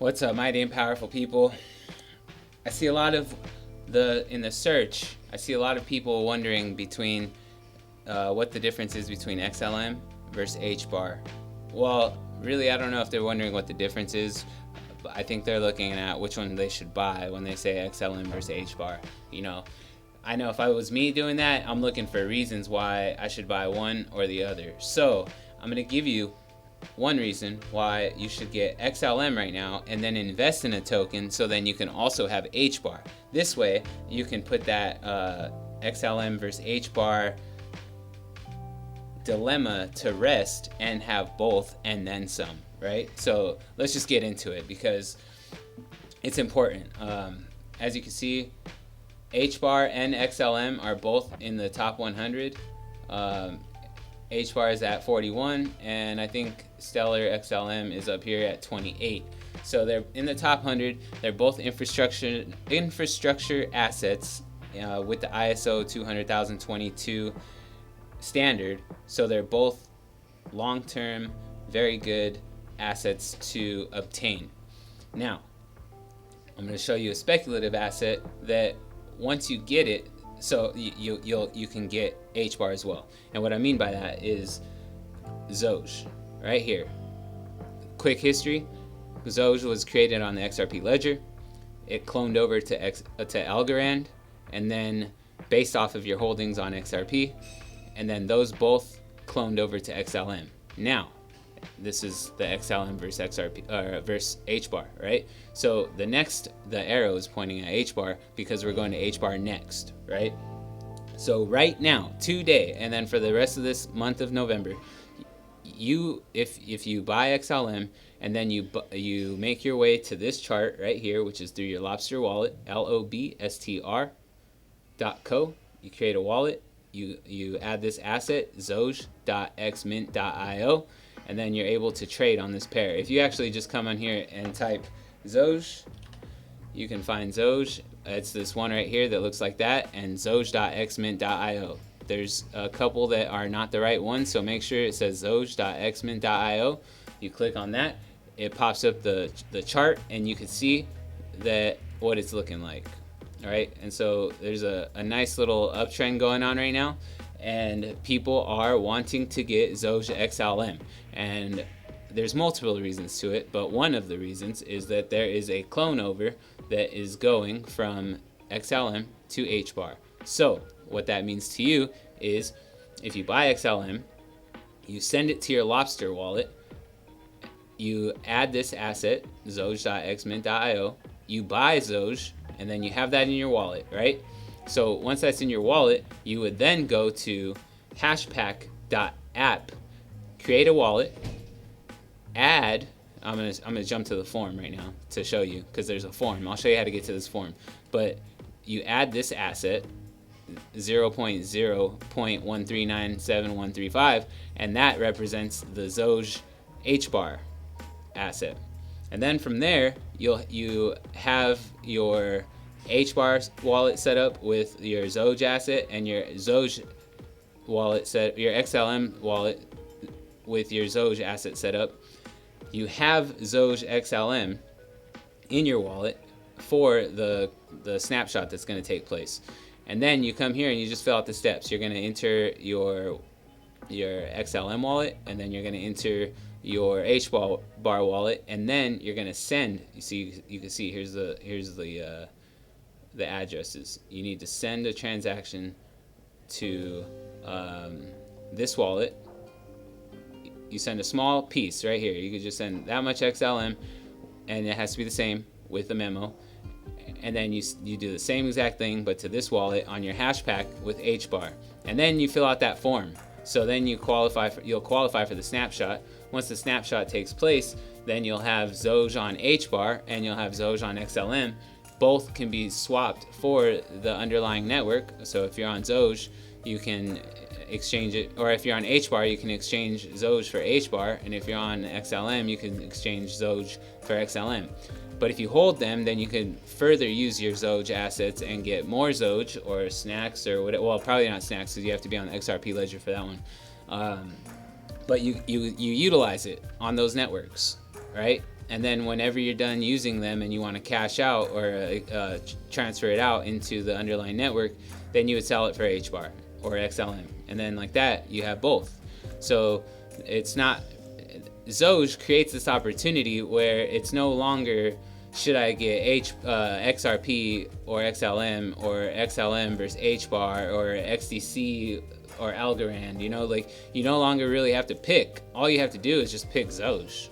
What's up, mighty and powerful people? I see a lot of in the search, I see a lot of people wondering between what the difference is between XLM versus HBAR. Well, really, I don't know if they're wondering what the difference is, but I think they're looking at which one they should buy when they say XLM versus HBAR. You know, I know if I was me doing that, I'm looking for reasons why I should buy one or the other. So I'm going to give you one reason why you should get XLM right now and then invest in a token so then you can also have HBAR. This way you can put that XLM versus HBAR dilemma to rest and have both and then some, right? So let's just get into it because it's important. As you can see, HBAR and XLM are both in the top 100. HBAR is at 41, and I think Stellar XLM is up here at 28. So they're in the top 100. They're both infrastructure assets with the ISO 200,022 standard. So they're both long-term, very good assets to obtain. Now, I'm going to show you a speculative asset that once you get it, so you can get HBAR as well. And what I mean by that is Xoge, right here. Quick history: Xoge was created on the Xrpl ledger. It cloned over to Algo, and then based off of your holdings on XRP, and then those both cloned over to XLM. Now, this is the XLM versus XRP versus HBAR, right? So the arrow is pointing at HBAR because we're going to HBAR next, right? So right now, today, and then for the rest of this month of November, if you buy XLM and then you make your way to this chart right here, which is through your Lobstr wallet, Lobstr.co. You create a wallet. You add this asset, Xoge.xmint.io, and then you're able to trade on this pair. If you actually just come on here and type Xoge, you can find Xoge. It's this one right here that looks like that, and Xoge.xmint.io. There's a couple that are not the right one, so make sure it says Xoge.xmint.io. You click on that, it pops up the chart, and you can see that what it's looking like. All right, and so there's a nice little uptrend going on right now, and people are wanting to get Xoge XLM, and there's multiple reasons to it, but one of the reasons is that there is a clone over that is going from XLM to HBAR. So what that means to you is if you buy XLM, you send it to your Lobstr wallet, you add this asset, Xoge.xmint.io, you buy Xoge, and then you have that in your wallet, right? So once that's in your wallet, you would then go to hashpack.app, create a wallet, add, I'm gonna jump to the form right now to show you because there's a form. I'll show you how to get to this form. But you add this asset, 0.0.1397135, and that represents the Xoge HBAR asset. And then from there, you have your HBAR wallet set up with your Xoge asset, and your Xoge wallet your XLM wallet with your Xoge asset set up. You have Xoge XLM in your wallet for the snapshot that's going to take place. And then you come here and you just fill out the steps. You're going to enter your XLM wallet, and then you're going to enter your HBAR wallet, and then you're going to send. You see, you can see here's the addresses. You need to send a transaction to this wallet. You send a small piece right here. You could just send that much XLM, and it has to be the same with the memo. And then you do the same exact thing, but to this wallet on your hashpack with HBAR. And then you fill out that form. So then you'll qualify for the snapshot. Once the snapshot takes place, then you'll have Xoge on HBAR and you'll have Xoge on XLM. Both can be swapped for the underlying network. So if you're on Xoge, you can exchange it, or if you're on HBAR, you can exchange Xoge for HBAR, and if you're on XLM, you can exchange Xoge for XLM. But if you hold them, then you can further use your Xoge assets and get more Xoge or snacks or whatever. Well, probably not snacks because you have to be on the XRP ledger for that one. But you utilize it on those networks, right? And then whenever you're done using them and you want to cash out or transfer it out into the underlying network, then you would sell it for HBAR or XLM. And then like that, you have both. So it's not, Xoge creates this opportunity where it's no longer, should I get XRP or XLM or XLM versus HBAR or XDC or Algorand, you know, like you no longer really have to pick. All you have to do is just pick Xoge.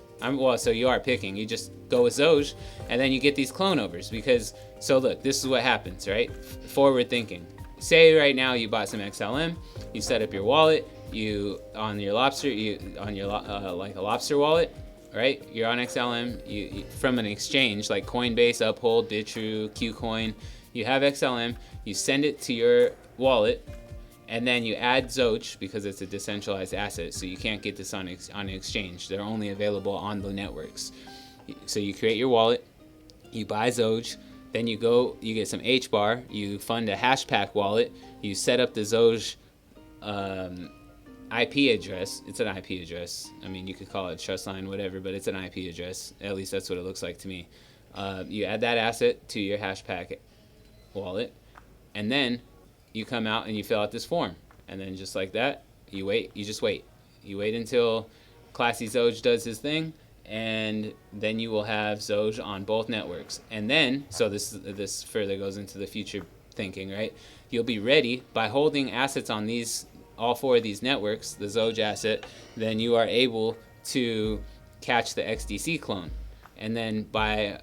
So you are picking. You just go with Xoge, and then you get these clone overs. Because, so look, this is what happens, right? Forward thinking. Say right now you bought some XLM, you set up your wallet, on your Lobstr, like a Lobstr wallet, right? You're on XLM, you from an exchange like Coinbase, Uphold, Bitrue, Qcoin. You have XLM, you send it to your wallet, and then you add Xoge because it's a decentralized asset, so you can't get this on an exchange. They're only available on the networks. So you create your wallet, you buy Xoge, then you get some HBAR, you fund a hashpack wallet, you set up the Xoge IP address. It's an IP address. I mean, you could call it trust line, whatever, but it's an IP address. At least that's what it looks like to me. You add that asset to your hashpack wallet, and then you come out and you fill out this form, and then just like that, you wait. You just wait. You wait until Classy Xoge does his thing, and then you will have Xoge on both networks. And then, so this further goes into the future thinking, right? You'll be ready by holding assets on all four of these networks, the Xoge asset. Then you are able to catch the XDC clone, and then by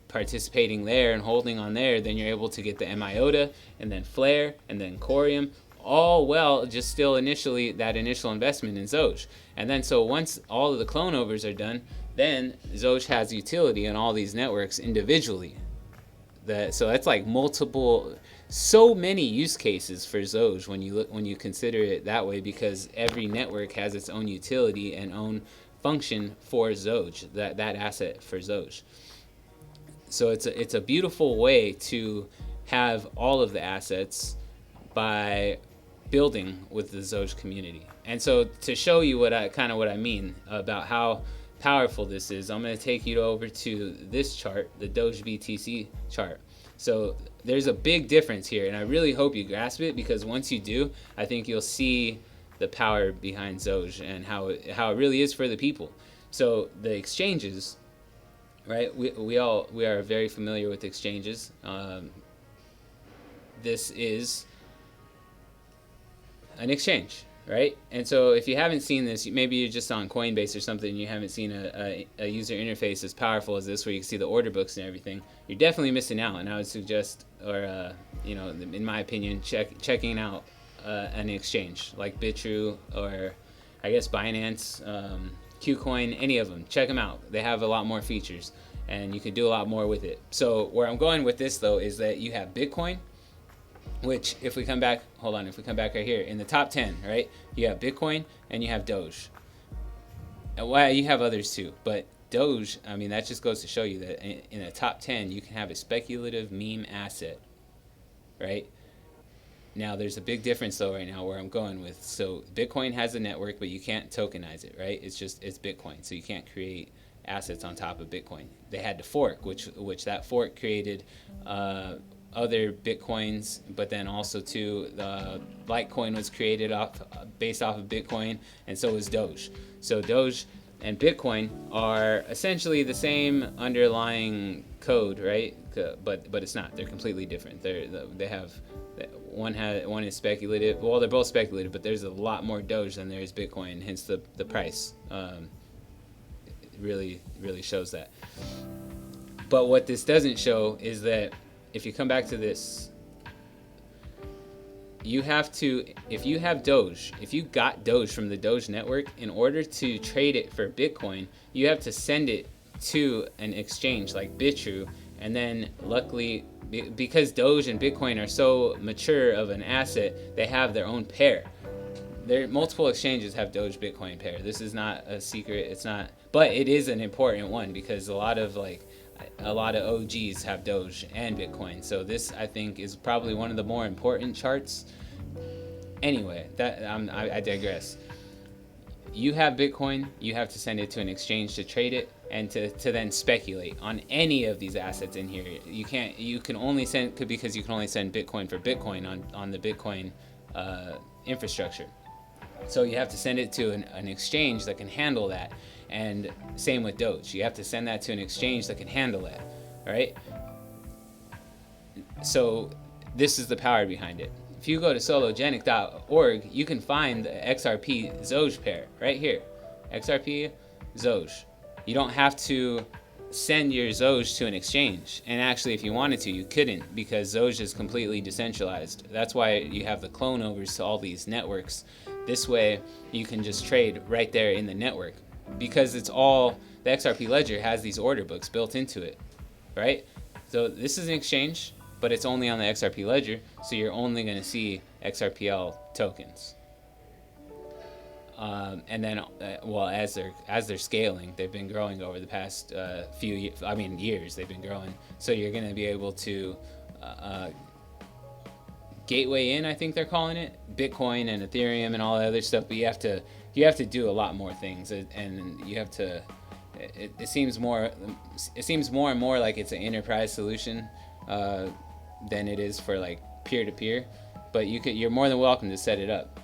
participating there and holding on there, then you're able to get the MIOTA and then Flare and then Corium, all just still initially that initial investment in Xoge. And then so once all of the clone overs are done, then Xoge has utility on all these networks individually. So that's like so many use cases for Xoge when you consider it that way, because every network has its own utility and own function for Xoge, that asset for Xoge. So it's a beautiful way to have all of the assets by building with the Xoge community. And so to show you what I mean about how powerful this is, I'm going to take you over to this chart, the Doge BTC chart. So there's a big difference here, and I really hope you grasp it, because once you do, I think you'll see the power behind Xoge and how it really is for the people. So the exchanges, right? We are very familiar with exchanges. This is an exchange, right? And so if you haven't seen this, maybe you're just on Coinbase or something and you haven't seen a user interface as powerful as this, where you can see the order books and everything, you're definitely missing out. And I would suggest, or in my opinion, checking out an exchange like Bitrue, or I guess Binance, Qcoin, any of them. Check them out. They have a lot more features, and you can do a lot more with it. So where I'm going with this, though, is that you have Bitcoin, which if we come back right here, in the top 10, right, you have Bitcoin and you have Doge. And you have others too, but Doge, I mean, that just goes to show you that in the top 10, you can have a speculative meme asset, right? Now, there's a big difference, though, right now, where I'm going with. So Bitcoin has a network, but you can't tokenize it, right? It's Bitcoin, so you can't create assets on top of Bitcoin. They had to fork, which that fork created other Bitcoins, but then also too, the Litecoin was created based off of Bitcoin, and so was Doge. So Doge and Bitcoin are essentially the same underlying code, right? But it's not. They're completely different. They have one is speculative. Well, they're both speculative, but there's a lot more Doge than there is Bitcoin. Hence the price. It really shows that. But what this doesn't show is that if you come back to this, you have to, if you have Doge, if you got Doge from the Doge network, in order to trade it for Bitcoin, you have to send it to an exchange like Bitrue, and then luckily, because Doge and Bitcoin are so mature of an asset, they have their own pair. Multiple exchanges have Doge Bitcoin pair. This is not a secret. It's not, but it is an important one, because a lot of OGs have Doge and Bitcoin. So this, I think, is probably one of the more important charts. Anyway, I digress. you have Bitcoin, you have to send it to an exchange to trade it and to then speculate on any of these assets in here. You can only send, because you can only send Bitcoin for Bitcoin on the Bitcoin infrastructure. So you have to send it to an exchange that can handle that. And same with Doge. You have to send that to an exchange that can handle that, right? So this is the power behind it. If you go to sologenic.org, you can find the XRP Xoge pair right here. XRP Xoge. You don't have to send your Xoge to an exchange. And actually, if you wanted to, you couldn't, because Xoge is completely decentralized. That's why you have the clone overs to all these networks. This way, you can just trade right there in the network, because it's all, the XRP ledger has these order books built into it, right? So this is an exchange, but it's only on the XRP ledger, so you're only going to see XRPL tokens. And then, well, as they're scaling, they've been growing over the past years. They've been growing, so you're going to be able to gateway in, I think they're calling it, Bitcoin and Ethereum and all that other stuff. But you have to do a lot more things, and you have to. It seems more and more like it's an enterprise solution than it is for like peer-to-peer. But you're more than welcome to set it up.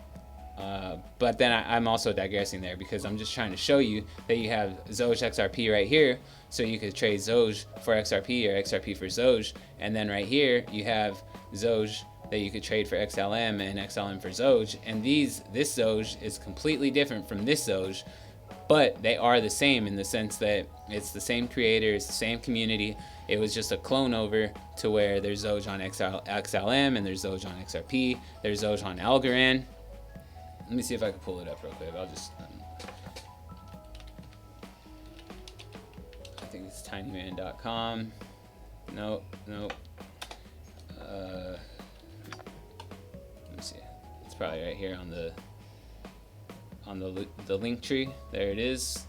But then I'm also digressing there, because I'm just trying to show you that you have Xoge XRP right here, so you could trade Xoge for XRP or XRP for Xoge, and then right here you have Xoge that you could trade for XLM and XLM for Xoge, and this Xoge is completely different from this Xoge, but they are the same in the sense that it's the same creator, it's the same community. It was just a clone over to where there's Xoge on XLM and there's Xoge on XRP, there's Xoge on Algorand. Let me see if I can pull it up real quick. I'll just, I think it's tinyman.com. Nope. Let me see. It's probably right here on the link tree. There it is.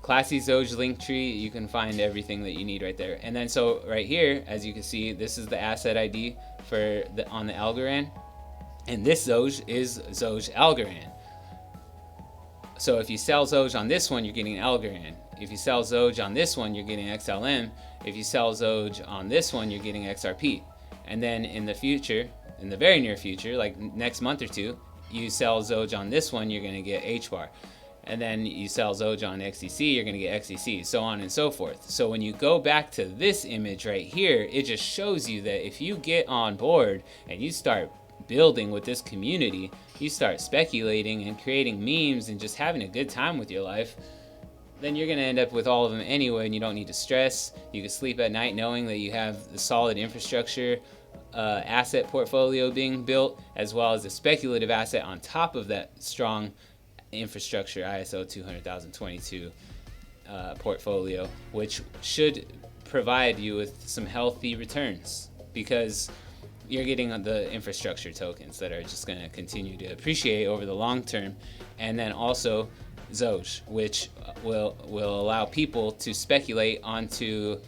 Classy Xoge link tree. You can find everything that you need right there. And then so right here, as you can see, this is the asset ID on the Algorand. And this Xoge is Xoge Algorand. So if you sell Xoge on this one, you're getting Algorand. If you sell Xoge on this one, you're getting XLM. If you sell Xoge on this one, you're getting XRP. And then in the future, in the very near future, like next month or two, you sell Xoge on this one, you're going to get HBAR. And then you sell Xoge on XCC, you're going to get XCC, so on and so forth. So when you go back to this image right here, it just shows you that if you get on board and you start building with this community, you start speculating and creating memes and just having a good time with your life, then you're going to end up with all of them anyway, and you don't need to stress. You can sleep at night knowing that you have the solid infrastructure asset portfolio being built, as well as a speculative asset on top of that strong infrastructure ISO 200,022 portfolio, which should provide you with some healthy returns, because you're getting the infrastructure tokens that are just going to continue to appreciate over the long term. And then also Xoge, which will allow people to speculate onto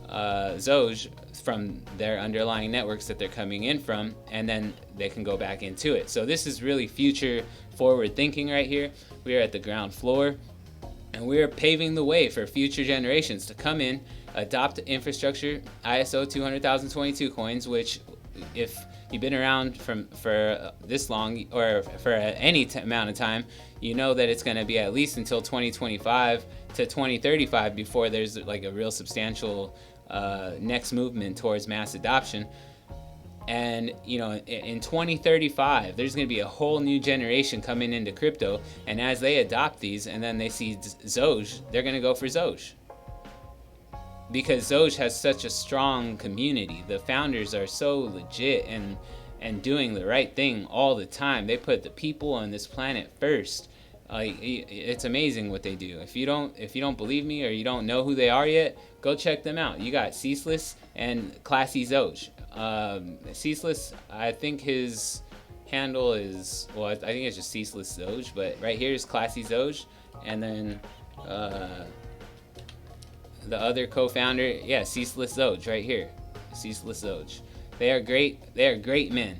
Xoge from their underlying networks that they're coming in from, and then they can go back into it. So this is really future forward thinking right here. We are at the ground floor, and we are paving the way for future generations to come in, adopt infrastructure ISO 200,022 coins, which, if you've been around for this long or for any amount of time, you know that it's going to be at least until 2025 to 2035 before there's like a real substantial next movement towards mass adoption. And you know, in 2035 there's going to be a whole new generation coming into crypto, and as they adopt these and then they see Xoge, they're going to go for Xoge, because Xoge has such a strong community. The founders are so legit and doing the right thing all the time. They put the people on this planet first. It's amazing what they do. If you don't believe me, or you don't know who they are yet, go check them out. You got Ceaseless and Classy Xoge. Ceaseless, I think his handle is, well, I think it's just Ceaseless Xoge, but right here is Classy Xoge, and then the other co-founder, yeah, Ceaseless Xoge right here. Ceaseless Xoge. They are great men.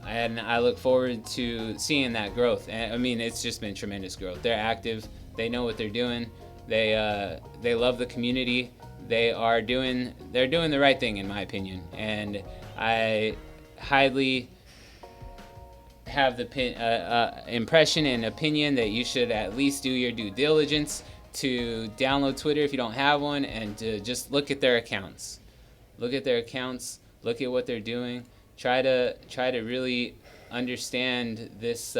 and I look forward to seeing that growth. And I mean, it's just been tremendous growth. They're active. They know what they're doing. They love the community. They're doing the right thing, in my opinion. And I highly have the impression and opinion that you should at least do your due diligence to download Twitter if you don't have one, and to just look at their accounts. Look at their accounts. Look at what they're doing. Try to really understand this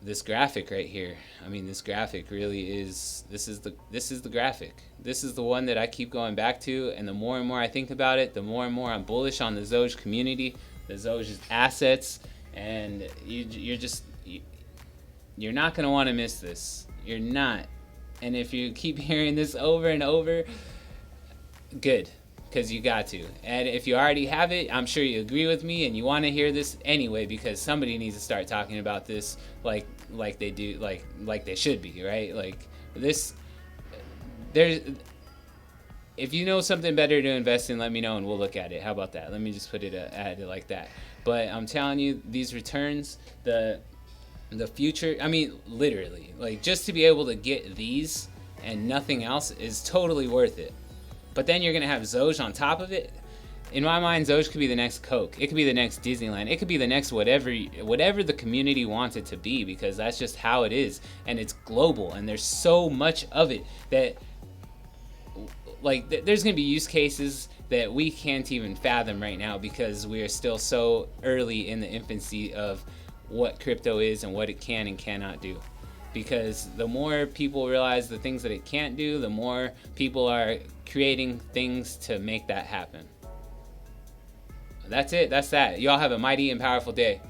this graphic right here. I mean, this graphic really is, this is the graphic. This is the one that I keep going back to, and the more and more I think about it, the more and more I'm bullish on the Xoge community, the Xoge's assets, and you're not going to want to miss this. You're not. And if you keep hearing this over and over, good, because you got to. And if you already have it, I'm sure you agree with me and you want to hear this anyway, because somebody needs to start talking about this like they do, like they should be, right? Like this, if you know something better to invest in, let me know and we'll look at it. How about that? Let me just put it at it like that. But I'm telling you, these returns, the future, I mean, literally, like, just to be able to get these and nothing else is totally worth it. But then you're gonna have Xoge on top of it. In my mind, Xoge could be the next Coke. It could be the next Disneyland. It could be the next whatever the community wants it to be, because that's just how it is, and it's global, and there's so much of it that, like, there's gonna be use cases that we can't even fathom right now, because we are still so early in the infancy of what crypto is and what it can and cannot do. Because the more people realize the things that it can't do, the more people are creating things to make that happen. That's it. That's that. Y'all have a mighty and powerful day.